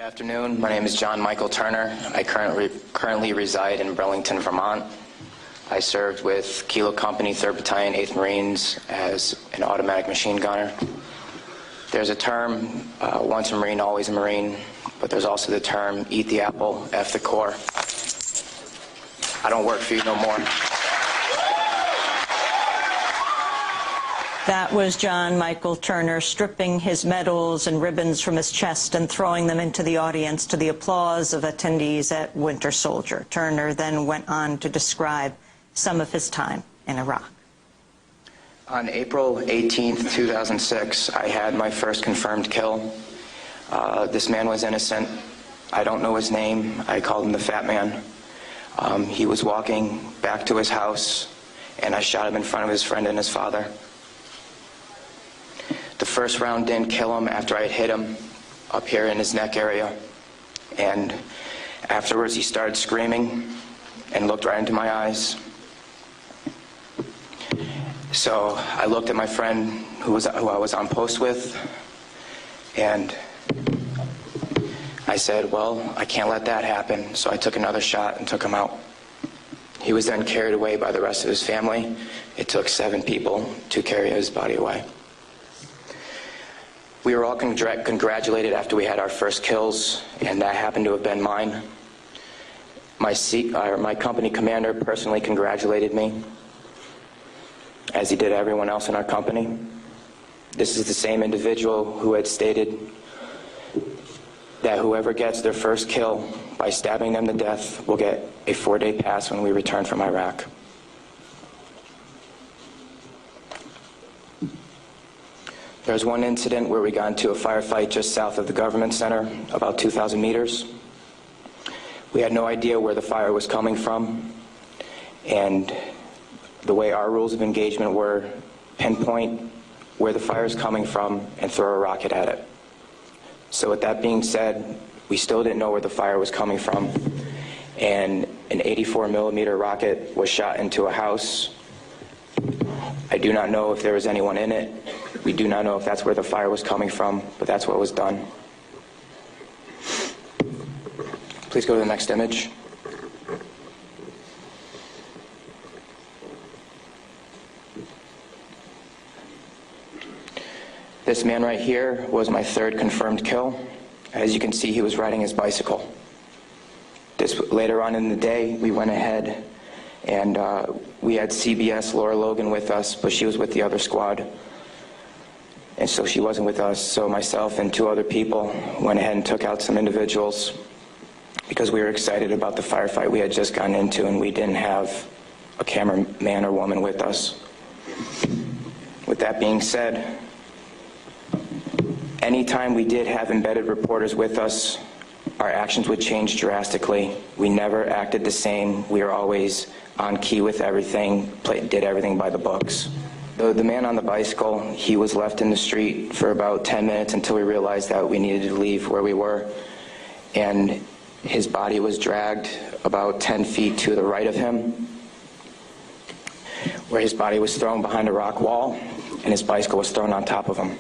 Good afternoon. My name is John Michael Turner. I currently reside in Burlington, Vermont. I served with Kilo Company, 3rd Battalion, 8th Marines as an automatic machine gunner. There's a term, once a Marine, always a Marine, but there's also the term, eat the apple, F the core. I don't work for you no more. That was John Michael Turner stripping his medals and ribbons from his chest and throwing them into the audience to the applause of attendees at Winter Soldier. Turner then went on to describe some of his time in Iraq. On April 18th, 2006, I had my first confirmed kill. This man was innocent. I don't know his name. I called him the Fat Man. He was walking back to his house, and I shot him in front of his friend and his father. The first round didn't kill him after I had hit him up here in his neck area. And afterwards he started screaming and looked right into my eyes. So I looked at my friend who I was on post with, and I said, well, I can't let that happen. So I took another shot and took him out. He was then carried away by the rest of his family. It took 7 people to carry his body away. We were all congratulated after we had our first kills, and that happened to have been mine. My company commander personally congratulated me, as he did everyone else in our company. This is the same individual who had stated that whoever gets their first kill by stabbing them to death will get a 4-day pass when we return from Iraq. There was one incident where we got into a firefight just south of the government center, about 2,000 meters. We had no idea where the fire was coming from, and the way our rules of engagement were, pinpoint where the fire is coming from and throw a rocket at it. So with that being said, we still didn't know where the fire was coming from, and an 84mm rocket was shot into a house. I do not know if there was anyone in it. We do not know if that's where the fire was coming from, but that's what was done. Please go to the next image. This man right here was my 3rd confirmed kill. As you can see, he was riding his bicycle. Later on in the day, we went ahead and we had CBS Laura Logan with us, but she was with the other squad. And so she wasn't with us, so myself and 2 other people went ahead and took out some individuals because we were excited about the firefight we had just gotten into, and we didn't have a cameraman or woman with us. With that being said, anytime we did have embedded reporters with us, our actions would change drastically. We never acted the same. We were always on key with everything, did everything by the books. The man on the bicycle, he was left in the street for about 10 minutes until we realized that we needed to leave where we were. And his body was dragged about 10 feet to the right of him, where his body was thrown behind a rock wall, and his bicycle was thrown on top of him.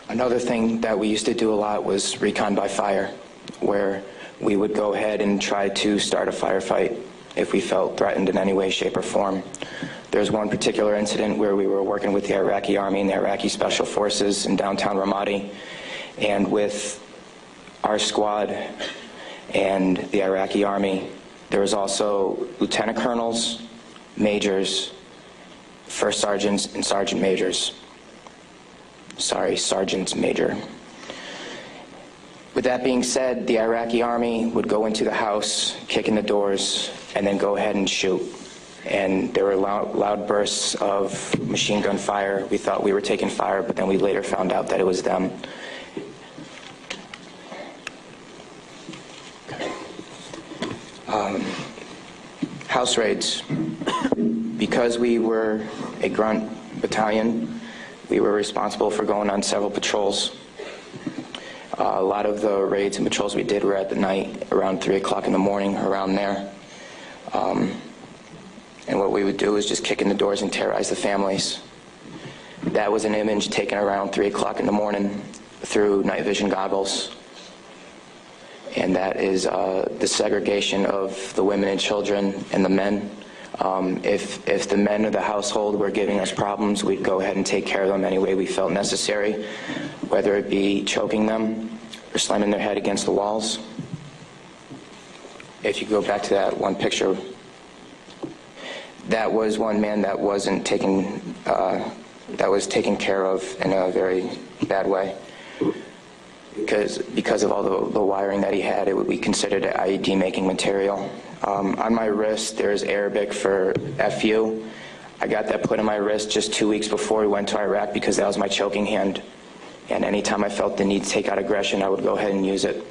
Another thing that we used to do a lot was recon by fire, where we would go ahead and try to start a firefight if we felt threatened in any way, shape, or form. There's one particular incident where we were working with the Iraqi Army and the Iraqi Special Forces in downtown Ramadi, and with our squad and the Iraqi Army, there was also lieutenant colonels, majors, first sergeants, and sergeant majors. Sorry, sergeants major. With that being said, the Iraqi Army would go into the house, kick in the doors, and then go ahead and shoot. And there were loud bursts of machine gun fire. We thought we were taking fire, but then we later found out that it was them. House raids. Because we were a grunt battalion, we were responsible for going on several patrols. A lot of the raids and patrols we did were at the night, around 3 o'clock in the morning, around there. And what we would do is just kick in the doors and terrorize the families. That was an image taken around 3 o'clock in the morning through night vision goggles. And that is the segregation of the women and children and the men. If the men of the household were giving us problems, we'd go ahead and take care of them any way we felt necessary, whether it be choking them or slamming their head against the walls. If you go back to that one picture, that was one man that wasn't taken, that was taken care of in a very bad way. Because of all the wiring that he had, it would be considered an IED making material. On my wrist, there's Arabic for FU. I got that put on my wrist just 2 weeks before we went to Iraq because that was my choking hand. And anytime I felt the need to take out aggression, I would go ahead and use it.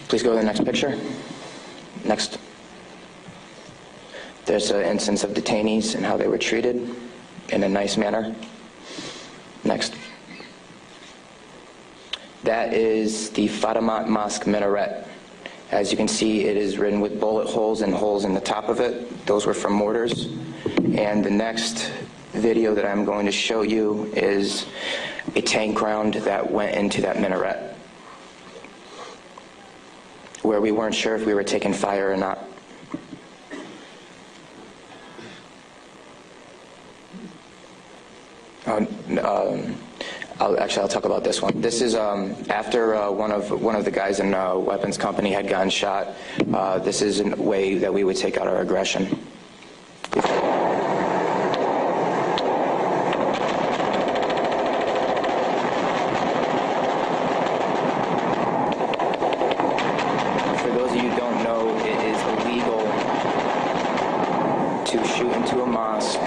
Please go to the next picture. Next. There's an instance of detainees and how they were treated in a nice manner. Next. That is the Fatimat Mosque minaret. As you can see, it is ridden with bullet holes and holes in the top of it. Those were from mortars. And the next video that I'm going to show you is a tank round that went into that minaret, where we weren't sure if we were taking fire or not. I'll talk about this one. This is after one of the guys in a weapons company had gotten shot. This is a way that we would take out our aggression. For those of you who don't know, it is illegal to shoot into a mosque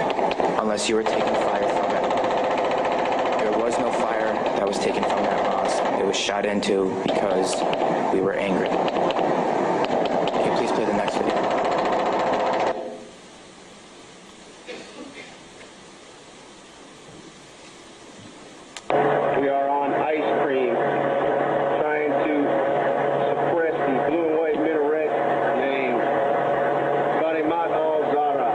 unless you are taking fire from it. There was no fire that was taken from that mosque. It was shot into because we were angry. Can you please play the next video? We are on ice cream, trying to suppress the blue and white minaret named Fatimat al-Zahra.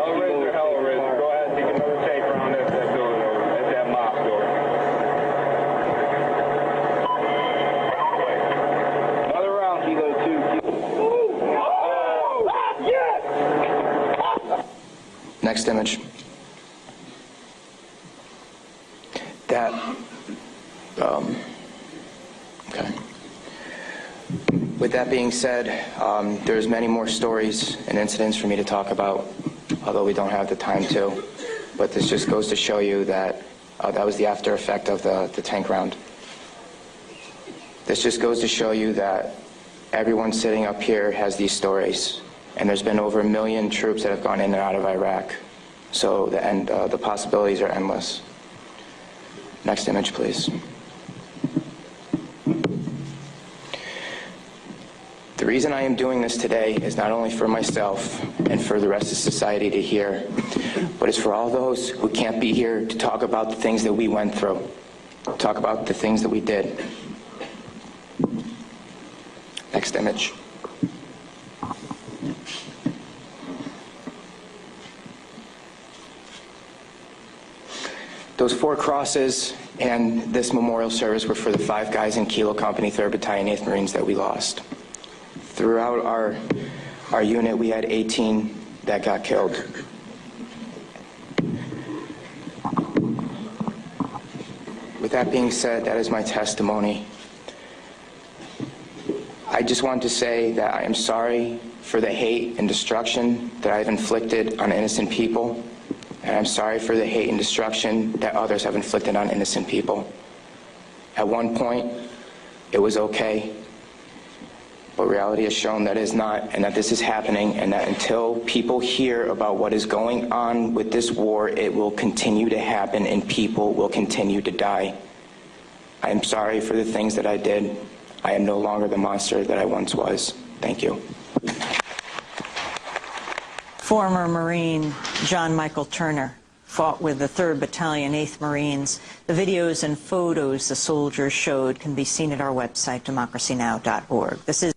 I'll raise your hell risk. Go ahead and take another tape around that building over. That's that mosque door. Another round. Kilo 2. Oh! Yes! Next image. That, okay. With that being said, there's many more stories and incidents for me to talk about, although we don't have the time to. But this just goes to show you that that was the after effect of the tank round. This just goes to show you that everyone sitting up here has these stories. And there's been over 1 million troops that have gone in and out of Iraq. So the possibilities are endless. Next image, please. The reason I am doing this today is not only for myself and for the rest of society to hear, but it's for all those who can't be here to talk about the things that we went through, talk about the things that we did. Next image. Those 4 crosses and this memorial service were for the 5 guys in Kilo Company, 3rd Battalion, 8th Marines that we lost. Throughout our unit, we had 18 that got killed. With that being said, that is my testimony. I just want to say that I am sorry for the hate and destruction that I've inflicted on innocent people. And I'm sorry for the hate and destruction that others have inflicted on innocent people. At one point, it was okay, but reality has shown that it is not, and that this is happening, and that until people hear about what is going on with this war, it will continue to happen and people will continue to die. I am sorry for the things that I did. I am no longer the monster that I once was. Thank you. Former Marine John Michael Turner fought with the 3rd Battalion, 8th Marines. The videos and photos the soldiers showed can be seen at our website, democracynow.org. This is